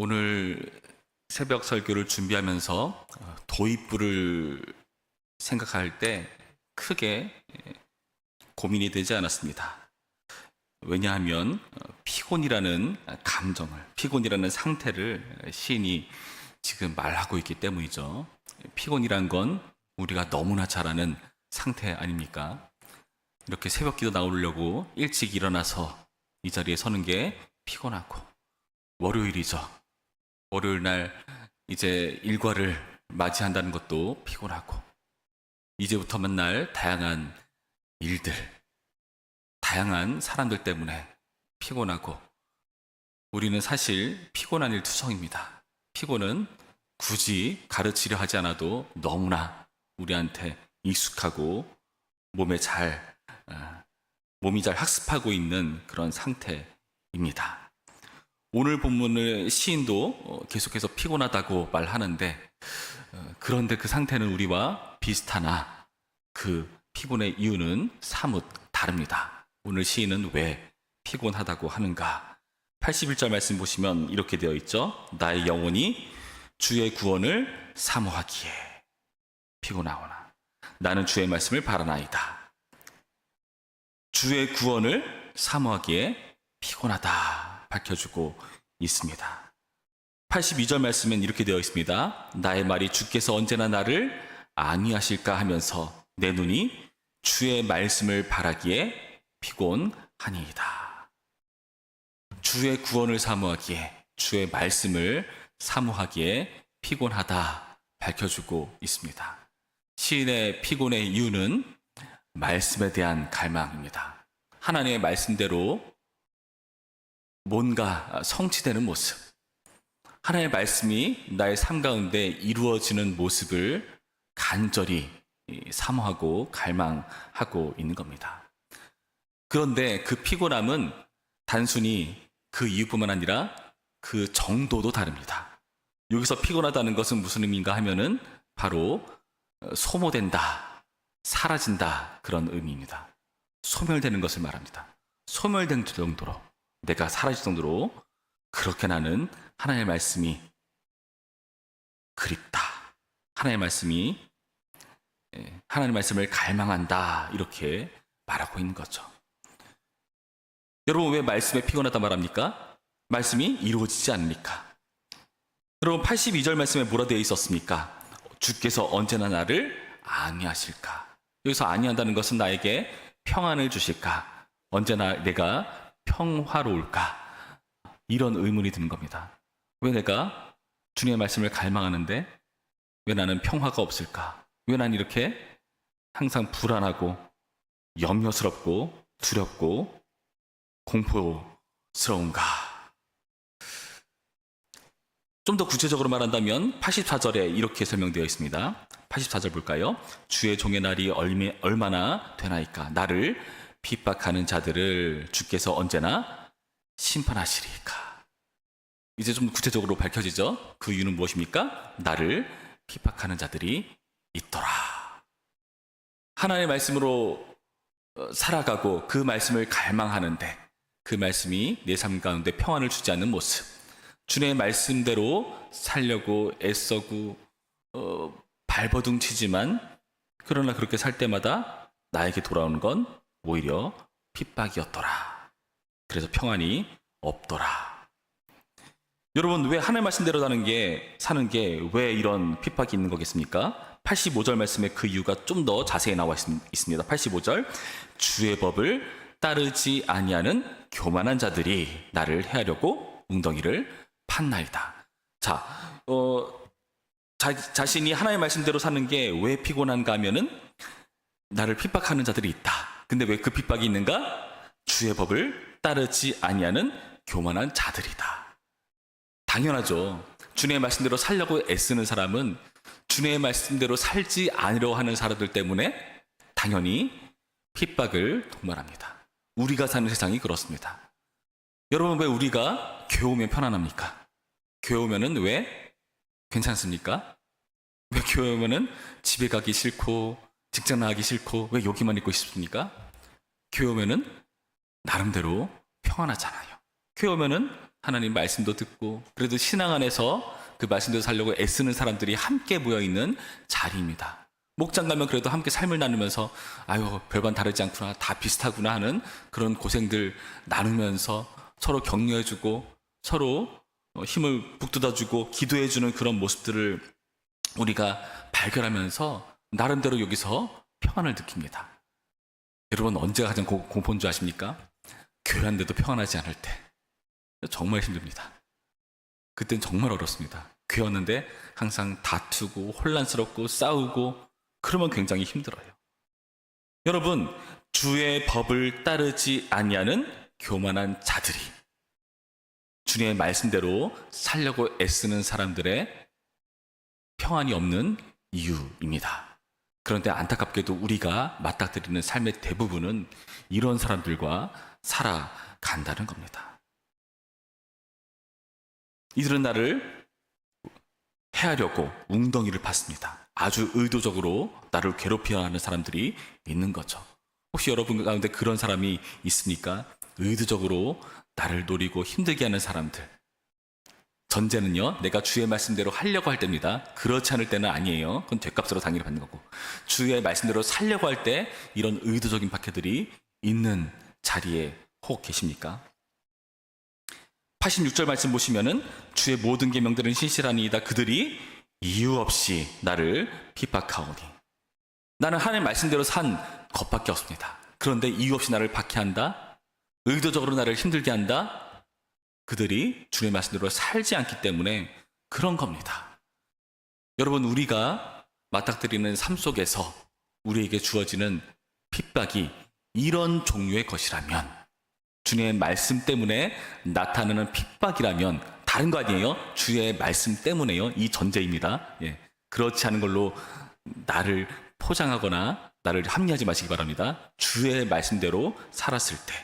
오늘 새벽 설교를 준비하면서 도입부를 생각할 때 크게 고민이 되지 않았습니다. 왜냐하면 피곤이라는 감정을, 피곤이라는 상태를 시인이 지금 말하고 있기 때문이죠. 피곤이란 건 우리가 너무나 잘 아는 상태 아닙니까? 이렇게 새벽 기도 나오려고 일찍 일어나서 이 자리에 서는 게 피곤하고, 월요일이죠. 월요일 날 이제 일과를 맞이한다는 것도 피곤하고, 이제부터 맨날 다양한 일들, 다양한 사람들 때문에 피곤하고, 우리는 사실 피곤한 일 투성입니다. 피곤은 굳이 가르치려 하지 않아도 너무나 우리한테 익숙하고 몸이 잘 학습하고 있는 그런 상태입니다. 오늘 본문의 시인도 계속해서 피곤하다고 말하는데, 그런데 그 상태는 우리와 비슷하나 그 피곤의 이유는 사뭇 다릅니다. 오늘 시인은 왜 피곤하다고 하는가? 81절 말씀 보시면 이렇게 되어 있죠. 나의 영혼이 주의 구원을 사모하기에 피곤하오나 나는 주의 말씀을 바라나이다. 주의 구원을 사모하기에 피곤하다 밝혀주고 있습니다. 82절 말씀엔 이렇게 되어 있습니다. 나의 말이 주께서 언제나 나를 안위하실까 하면서 내 눈이 주의 말씀을 바라기에 피곤하니이다. 주의 구원을 사모하기에, 주의 말씀을 사모하기에 피곤하다 밝혀주고 있습니다. 시인의 피곤의 이유는 말씀에 대한 갈망입니다. 하나님의 말씀대로 뭔가 성취되는 모습, 하나님의 말씀이 나의 삶 가운데 이루어지는 모습을 간절히 사모하고 갈망하고 있는 겁니다. 그런데 그 피곤함은 단순히 그 이유뿐만 아니라 그 정도도 다릅니다. 여기서 피곤하다는 것은 무슨 의미인가 하면은 바로 소모된다, 사라진다, 그런 의미입니다. 소멸되는 것을 말합니다. 소멸된 정도로, 내가 사라질 정도로 그렇게 나는 하나님의 말씀이 그립다, 하나님의 말씀을 갈망한다, 이렇게 말하고 있는 거죠. 여러분, 왜 말씀에 피곤하다 말합니까? 말씀이 이루어지지 않으니까. 여러분, 82절 말씀에 뭐라 되어 있었습니까? 주께서 언제나 나를 안위하실까? 여기서 안위한다는 것은 나에게 평안을 주실까? 언제나 내가 평화로울까? 이런 의문이 드는 겁니다. 왜 내가 주님의 말씀을 갈망하는데 왜 나는 평화가 없을까? 왜 난 이렇게 항상 불안하고 염려스럽고 두렵고 공포스러운가? 좀 더 구체적으로 말한다면 84절에 이렇게 설명되어 있습니다. 84절 볼까요? 주의 종의 날이 얼마나 되나이까? 나를 핍박하는 자들을 주께서 언제나 심판하시리까? 이제 좀 구체적으로 밝혀지죠? 그 이유는 무엇입니까? 나를 핍박하는 자들이 있더라. 하나님의 말씀으로 살아가고 그 말씀을 갈망하는데 그 말씀이 내 삶 가운데 평안을 주지 않는 모습, 주님의 말씀대로 살려고 애써고 발버둥치지만 그러나 그렇게 살 때마다 나에게 돌아오는 건 오히려 핍박이었더라. 그래서 평안이 없더라. 여러분, 왜 하나님의 말씀대로 사는 게 왜 이런 핍박이 있는 거겠습니까? 85절 말씀에 그 이유가 좀 더 자세히 나와 있습니다. 85절, 주의 법을 따르지 아니하는 교만한 자들이 나를 해하려고 웅덩이를 팠나이다. 자, 자신이 하나님의 말씀대로 사는 게 왜 피곤한가 하면은 나를 핍박하는 자들이 있다. 근데 왜 그 핍박이 있는가? 주의 법을 따르지 아니하는 교만한 자들이다. 당연하죠. 주님의 말씀대로 살려고 애쓰는 사람은 주님의 말씀대로 살지 않으려 하는 사람들 때문에 당연히 핍박을 동반합니다. 우리가 사는 세상이 그렇습니다. 여러분, 왜 우리가 교회 오면 편안합니까? 교회 오면은 왜 괜찮습니까? 왜 교회 오면은 집에 가기 싫고 직장 나가기 싫고 왜 여기만 있고 싶습니까? 교회 오면은 나름대로 평안하잖아요. 교회 오면은 하나님 말씀도 듣고 그래도 신앙 안에서 그 말씀대로 살려고 애쓰는 사람들이 함께 모여있는 자리입니다. 목장 가면 그래도 함께 삶을 나누면서 아유 별반 다르지 않구나, 다 비슷하구나 하는 그런 고생들 나누면서 서로 격려해주고 서로 힘을 북돋아주고 기도해주는 그런 모습들을 우리가 발견하면서 나름대로 여기서 평안을 느낍니다. 여러분 언제가 가장 공포인 줄 아십니까? 교회 안에도 평안하지 않을 때 정말 힘듭니다. 그땐 정말 어렵습니다. 교회 왔는데 항상 다투고 혼란스럽고 싸우고 그러면 굉장히 힘들어요. 여러분, 주의 법을 따르지 아니하는 교만한 자들이 주님의 말씀대로 살려고 애쓰는 사람들의 평안이 없는 이유입니다. 그런데 안타깝게도 우리가 맞닥뜨리는 삶의 대부분은 이런 사람들과 살아간다는 겁니다. 이들은 나를 해하려고 웅덩이를 팠습니다. 아주 의도적으로 나를 괴롭히려 하는 사람들이 있는 거죠. 혹시 여러분 가운데 그런 사람이 있습니까? 의도적으로 나를 노리고 힘들게 하는 사람들. 전제는요, 내가 주의 말씀대로 하려고 할 때입니다. 그렇지 않을 때는 아니에요. 그건 죗값으로 당연히 받는 거고. 주의 말씀대로 살려고 할 때 이런 의도적인 박해들이 있는 자리에 혹 계십니까? 86절 말씀 보시면은 주의 모든 계명들은 신실하니이다. 그들이 이유 없이 나를 핍박하오니. 나는 하나님 말씀대로 산 것밖에 없습니다. 그런데 이유 없이 나를 박해한다. 의도적으로 나를 힘들게 한다. 그들이 주의 말씀대로 살지 않기 때문에 그런 겁니다. 여러분, 우리가 맞닥뜨리는 삶 속에서 우리에게 주어지는 핍박이 이런 종류의 것이라면, 주님의 말씀 때문에 나타나는 핍박이라면 다른 거 아니에요? 주의 말씀 때문에요. 이 전제입니다. 예. 그렇지 않은 걸로 나를 포장하거나 나를 합리하지 마시기 바랍니다. 주의 말씀대로 살았을 때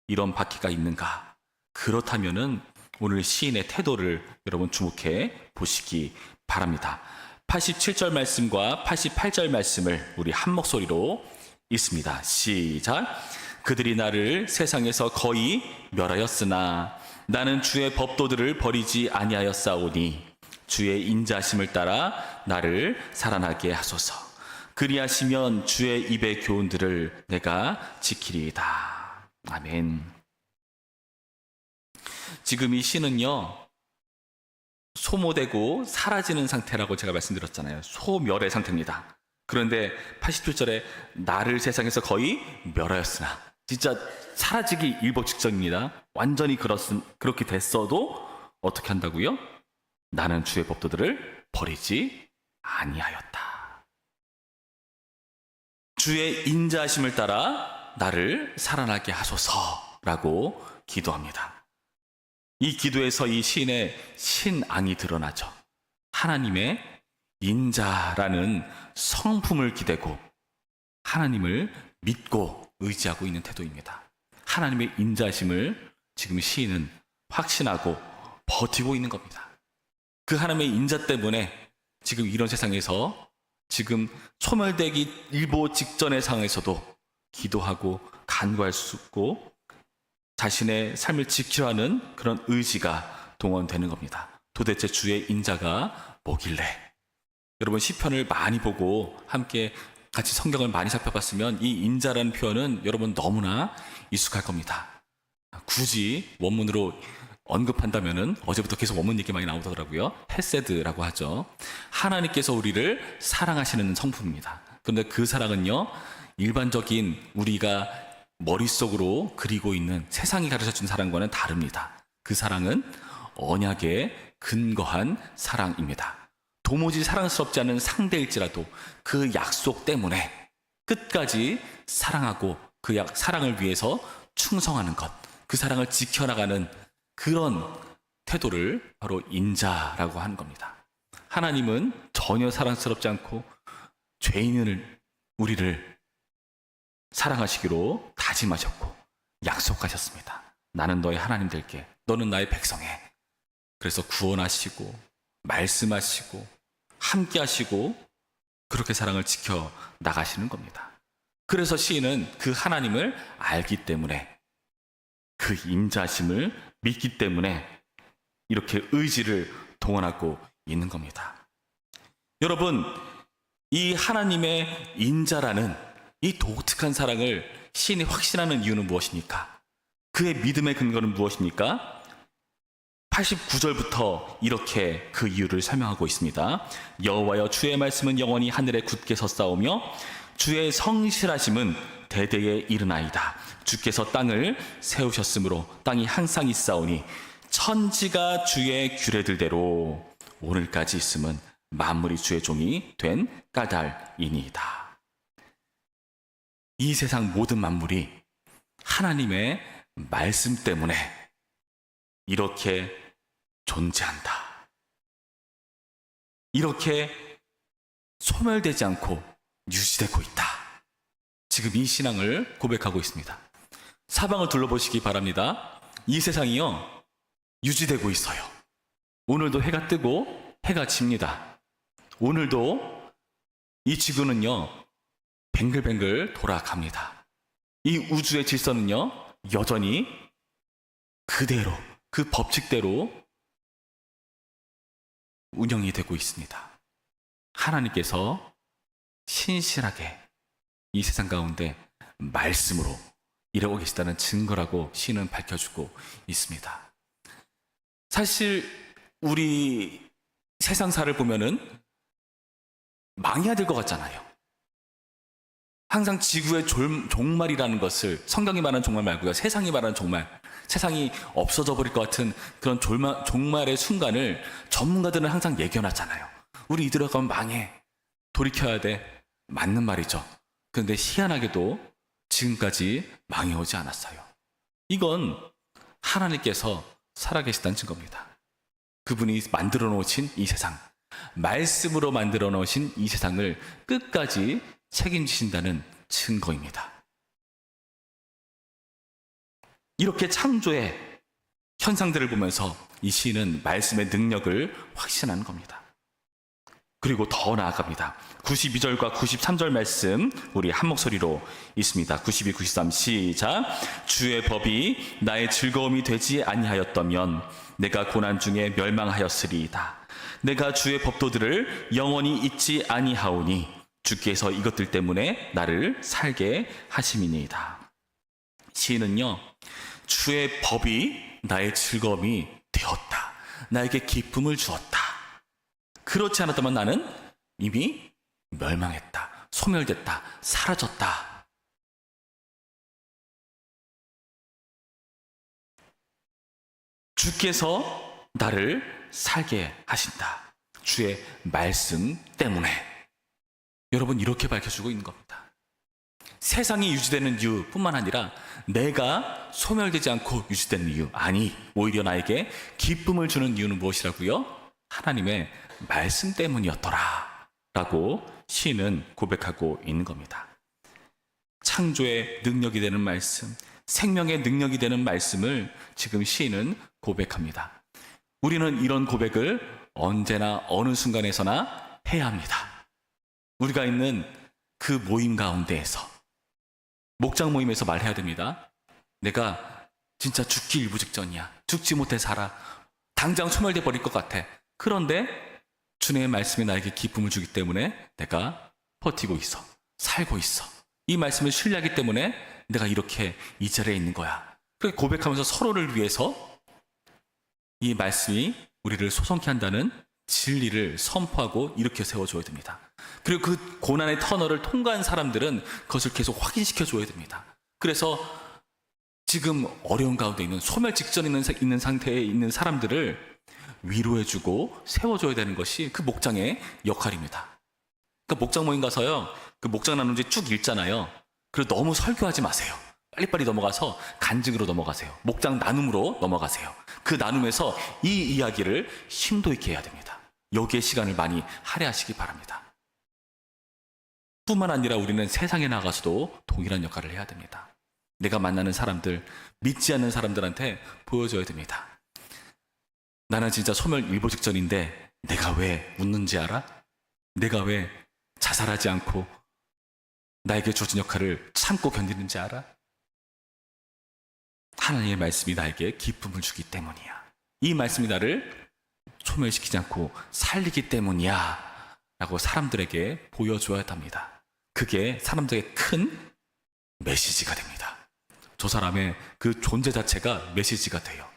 이런 박해가 있는가? 그렇다면은 오늘 시인의 태도를 여러분 주목해 보시기 바랍니다. 87절 말씀과 88절 말씀을 우리 한 목소리로 읽습니다. 시작. 그들이 나를 세상에서 거의 멸하였으나 나는 주의 법도들을 버리지 아니하였사오니 주의 인자심을 따라 나를 살아나게 하소서. 그리하시면 주의 입의 교훈들을 내가 지키리이다. 아멘. 지금 이 시는요, 소모되고 사라지는 상태라고 제가 말씀드렸잖아요. 소멸의 상태입니다. 그런데 87절에 나를 세상에서 거의 멸하였으나, 진짜 사라지기 일보 직전입니다. 완전히 그렇게 됐어도 어떻게 한다고요? 나는 주의 법도들을 버리지 아니하였다. 주의 인자하심을 따라 나를 살아나게 하소서라고 기도합니다. 이 기도에서 이 시인의 신앙이 드러나죠. 하나님의 인자라는 성품을 기대고 하나님을 믿고 의지하고 있는 태도입니다. 하나님의 인자심을 지금 시인은 확신하고 버티고 있는 겁니다. 그 하나님의 인자 때문에 지금 이런 세상에서 지금 소멸되기 일보 직전의 상황에서도 기도하고 간구할 수 있고 자신의 삶을 지키려 하는 그런 의지가 동원되는 겁니다. 도대체 주의 인자가 뭐길래? 여러분 시편을 많이 보고 함께 같이 성경을 많이 살펴봤으면 이 인자라는 표현은 여러분 너무나 익숙할 겁니다. 굳이 원문으로 언급한다면은 어제부터 계속 원문 얘기 많이 나오더라고요. 헤세드라고 하죠. 하나님께서 우리를 사랑하시는 성품입니다. 그런데 그 사랑은요, 일반적인 우리가 머릿속으로 그리고 있는 세상이 가르쳐준 사랑과는 다릅니다. 그 사랑은 언약에 근거한 사랑입니다. 도무지 사랑스럽지 않은 상대일지라도 그 약속 때문에 끝까지 사랑하고 그 사랑을 위해서 충성하는 것, 그 사랑을 지켜나가는 그런 태도를 바로 인자라고 하는 겁니다. 하나님은 전혀 사랑스럽지 않고 죄인을 우리를 사랑하시기로 다짐하셨고 약속하셨습니다. 나는 너의 하나님 될게. 너는 나의 백성해. 그래서 구원하시고 말씀하시고 함께 하시고 그렇게 사랑을 지켜 나가시는 겁니다. 그래서 시인은 그 하나님을 알기 때문에 그 인자심을 믿기 때문에 이렇게 의지를 동원하고 있는 겁니다. 여러분, 이 하나님의 인자라는 이 독특한 사랑을 시인이 확신하는 이유는 무엇입니까? 그의 믿음의 근거는 무엇입니까? 89절부터 이렇게 그 이유를 설명하고 있습니다. 여호와여, 주의 말씀은 영원히 하늘에 굳게 섰사오며 주의 성실하심은 대대에 이르나이다. 주께서 땅을 세우셨으므로 땅이 항상 있사오니 천지가 주의 규례들대로 오늘까지 있음은 만물이 주의 종이 된 까닭이니이다. 이 세상 모든 만물이 하나님의 말씀 때문에 이렇게 존재한다. 이렇게 소멸되지 않고 유지되고 있다. 지금 이 신앙을 고백하고 있습니다. 사방을 둘러보시기 바랍니다. 이 세상이요, 유지되고 있어요. 오늘도 해가 뜨고 해가 집니다. 오늘도 이 지구는요, 뱅글뱅글 돌아갑니다. 이 우주의 질서는요, 여전히 그대로, 그 법칙대로 운영이 되고 있습니다. 하나님께서 신실하게 이 세상 가운데 말씀으로 일하고 계시다는 증거라고 시는 밝혀주고 있습니다. 사실 우리 세상사를 보면은 망해야 될 것 같잖아요. 항상 지구의 종말이라는 것을, 성경이 말하는 종말 말고요, 세상이 말하는 종말, 세상이 없어져 버릴 것 같은 그런 종말의 순간을 전문가들은 항상 예견하잖아요. 우리 이대로 가면 망해, 돌이켜야 돼. 맞는 말이죠. 그런데 희한하게도 지금까지 망해오지 않았어요. 이건 하나님께서 살아계시다는 증거입니다. 그분이 만들어 놓으신 이 세상, 말씀으로 만들어 놓으신 이 세상을 끝까지 책임지신다는 증거입니다. 이렇게 창조의 현상들을 보면서 이 시인은 말씀의 능력을 확신하는 겁니다. 그리고 더 나아갑니다. 92절과 93절 말씀 우리 한 목소리로 읽습니다. 92, 93 시작. 주의 법이 나의 즐거움이 되지 아니하였다면 내가 고난 중에 멸망하였으리이다. 내가 주의 법도들을 영원히 잊지 아니하오니 주께서 이것들 때문에 나를 살게 하심이니이다. 시인은요, 주의 법이 나의 즐거움이 되었다. 나에게 기쁨을 주었다. 그렇지 않았다면 나는 이미 멸망했다. 소멸됐다. 사라졌다. 주께서 나를 살게 하신다. 주의 말씀 때문에. 여러분, 이렇게 밝혀주고 있는 겁니다. 세상이 유지되는 이유뿐만 아니라 내가 소멸되지 않고 유지되는 이유, 아니 오히려 나에게 기쁨을 주는 이유는 무엇이라고요? 하나님의 말씀 때문이었더라 라고 시인은 고백하고 있는 겁니다. 창조의 능력이 되는 말씀, 생명의 능력이 되는 말씀을 지금 시인은 고백합니다. 우리는 이런 고백을 언제나 어느 순간에서나 해야 합니다. 우리가 있는 그 모임 가운데에서, 목장 모임에서 말해야 됩니다. 내가 진짜 죽기 일부 직전이야. 죽지 못해 살아. 당장 소멸돼 버릴 것 같아. 그런데 주님의 말씀이 나에게 기쁨을 주기 때문에 내가 버티고 있어. 살고 있어. 이 말씀을 신뢰하기 때문에 내가 이렇게 이 자리에 있는 거야. 그렇게 고백하면서 서로를 위해서 이 말씀이 우리를 소성케 한다는 진리를 선포하고 이렇게 세워줘야 됩니다. 그리고 그 고난의 터널을 통과한 사람들은 그것을 계속 확인시켜줘야 됩니다. 그래서 지금 어려운 가운데 있는, 소멸 직전에 있는 상태에 있는 사람들을 위로해주고 세워줘야 되는 것이 그 목장의 역할입니다. 그러니까 목장 모임 가서요, 그 목장 나눔지 쭉 읽잖아요. 그리고 너무 설교하지 마세요. 빨리빨리 넘어가서 간증으로 넘어가세요. 목장 나눔으로 넘어가세요. 그 나눔에서 이 이야기를 심도 있게 해야 됩니다. 여기에 시간을 많이 할애하시기 바랍니다. 뿐만 아니라 우리는 세상에 나가서도 동일한 역할을 해야 됩니다. 내가 만나는 사람들, 믿지 않는 사람들한테 보여줘야 됩니다. 나는 진짜 소멸 일보 직전인데 내가 왜 웃는지 알아? 내가 왜 자살하지 않고 나에게 주어진 역할을 참고 견디는지 알아? 하나님의 말씀이 나에게 기쁨을 주기 때문이야. 이 말씀이 나를 소멸시키지 않고 살리기 때문이야 라고 사람들에게 보여줘야 합니다. 그게 사람들에게 큰 메시지가 됩니다. 저 사람의 그 존재 자체가 메시지가 돼요.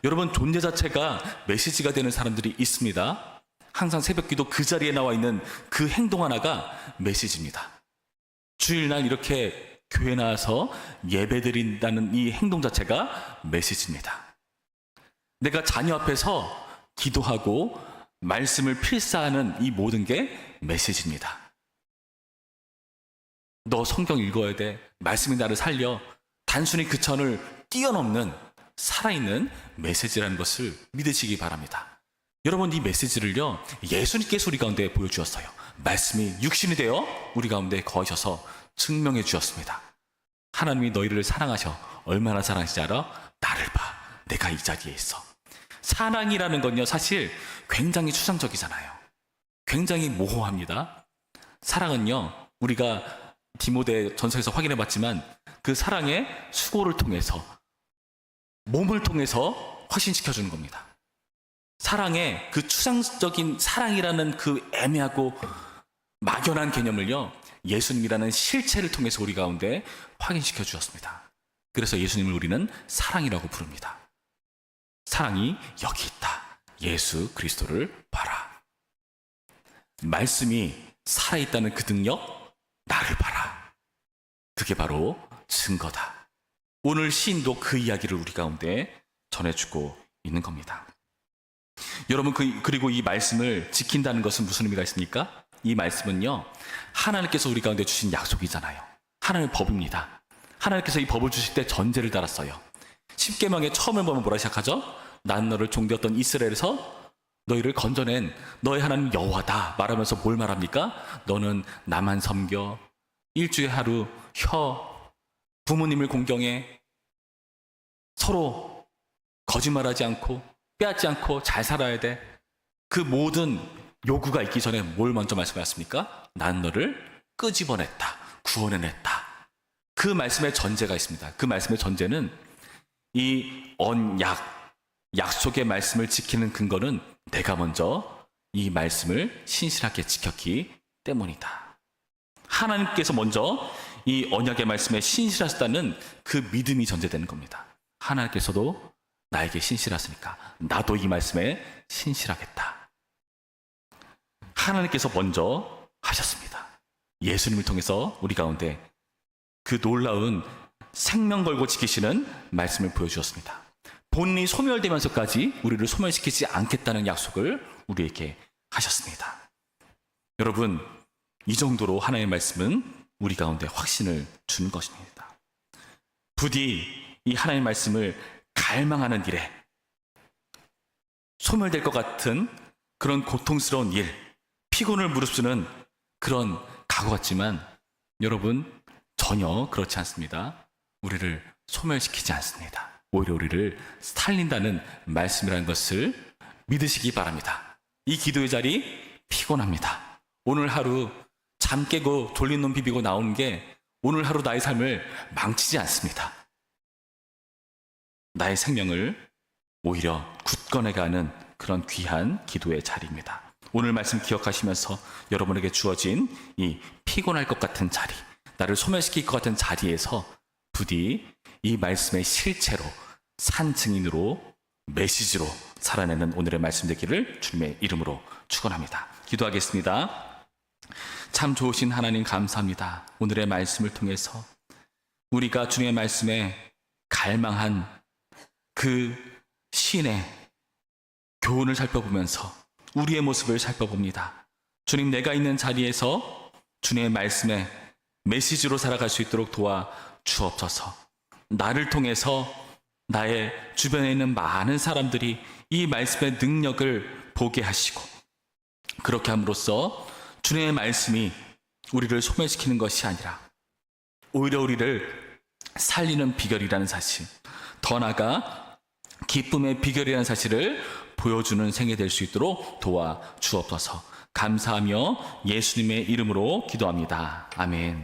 여러분, 존재 자체가 메시지가 되는 사람들이 있습니다. 항상 새벽기도 그 자리에 나와 있는 그 행동 하나가 메시지입니다. 주일날 이렇게 교회 나와서 예배드린다는 이 행동 자체가 메시지입니다. 내가 자녀 앞에서 기도하고 말씀을 필사하는 이 모든 게 메시지입니다. 너 성경 읽어야 돼. 말씀이 나를 살려. 단순히 그 천을 뛰어넘는 살아있는 메시지라는 것을 믿으시기 바랍니다. 여러분, 이 메시지를요, 예수님께서 우리 가운데 보여주었어요. 말씀이 육신이 되어 우리 가운데 거하셔서 증명해 주셨습니다. 하나님이 너희를 사랑하셔. 얼마나 사랑하시지 알아? 나를 봐. 내가 이 자리에 있어. 사랑이라는 건요, 사실 굉장히 추상적이잖아요. 굉장히 모호합니다. 사랑은요, 우리가 디모데 전서에서 확인해 봤지만 그 사랑의 수고를 통해서, 몸을 통해서 확신시켜 주는 겁니다. 사랑의 그 추상적인 사랑이라는 그 애매하고 막연한 개념을요, 예수님이라는 실체를 통해서 우리 가운데 확인시켜 주셨습니다. 그래서 예수님을 우리는 사랑이라고 부릅니다. 사랑이 여기 있다. 예수 그리스도를 봐라. 말씀이 살아있다는 그 능력, 나를 봐라. 그게 바로 증거다. 오늘 시인도 그 이야기를 우리 가운데 전해주고 있는 겁니다. 여러분, 그리고 이 말씀을 지킨다는 것은 무슨 의미가 있습니까? 이 말씀은요, 하나님께서 우리 가운데 주신 약속이잖아요. 하나님의 법입니다. 하나님께서 이 법을 주실 때 전제를 달았어요. 십계명의 처음을 보면 뭐라 시작하죠? 나는 너를 종되었던 이스라엘에서 너희를 건져낸 너의 하나님 여호와다 말하면서 뭘 말합니까? 너는 나만 섬겨, 일주일에 하루 쉬어, 부모님을 공경해, 서로 거짓말하지 않고 빼앗지 않고 잘 살아야 돼. 그 모든 요구가 있기 전에 뭘 먼저 말씀하셨습니까? 난 너를 끄집어냈다, 구원해냈다. 그 말씀의 전제가 있습니다. 그 말씀의 전제는 이 언약, 약속의 말씀을 지키는 근거는 내가 먼저 이 말씀을 신실하게 지켰기 때문이다. 하나님께서 먼저 이 언약의 말씀에 신실하시다는 그 믿음이 전제되는 겁니다. 하나님께서도 나에게 신실하시니까 나도 이 말씀에 신실하겠다. 하나님께서 먼저 하셨습니다. 예수님을 통해서 우리 가운데 그 놀라운 생명 걸고 지키시는 말씀을 보여주셨습니다. 본인이 소멸되면서까지 우리를 소멸시키지 않겠다는 약속을 우리에게 하셨습니다. 여러분, 이 정도로 하나님의 말씀은 우리 가운데 확신을 주는 것입니다. 부디 이 하나님의 말씀을 갈망하는 일에 소멸될 것 같은 그런 고통스러운 일, 피곤을 무릅쓰는 그런 각오 같지만 여러분, 전혀 그렇지 않습니다. 우리를 소멸시키지 않습니다. 오히려 우리를 살린다는 말씀이라는 것을 믿으시기 바랍니다. 이 기도의 자리 피곤합니다. 오늘 하루 잠 깨고 졸린 눈 비비고 나오는 게 오늘 하루 나의 삶을 망치지 않습니다. 나의 생명을 오히려 굳건해가는 그런 귀한 기도의 자리입니다. 오늘 말씀 기억하시면서 여러분에게 주어진 이 피곤할 것 같은 자리, 나를 소멸시킬 것 같은 자리에서 부디 이 말씀의 실체로, 산 증인으로, 메시지로 살아내는 오늘의 말씀 되기를 주님의 이름으로 축원합니다. 기도하겠습니다. 참 좋으신 하나님 감사합니다. 오늘의 말씀을 통해서 우리가 주님의 말씀에 갈망한 그 시인의 교훈을 살펴보면서 우리의 모습을 살펴봅니다. 주님, 내가 있는 자리에서 주님의 말씀에 메시지로 살아갈 수 있도록 도와 주옵소서. 나를 통해서 나의 주변에 있는 많은 사람들이 이 말씀의 능력을 보게 하시고, 그렇게 함으로써 주님의 말씀이 우리를 소멸시키는 것이 아니라 오히려 우리를 살리는 비결이라는 사실, 더 나아가 기쁨의 비결이라는 사실을 보여주는 생애 될 수 있도록 도와 주옵소서. 감사하며 예수님의 이름으로 기도합니다. 아멘.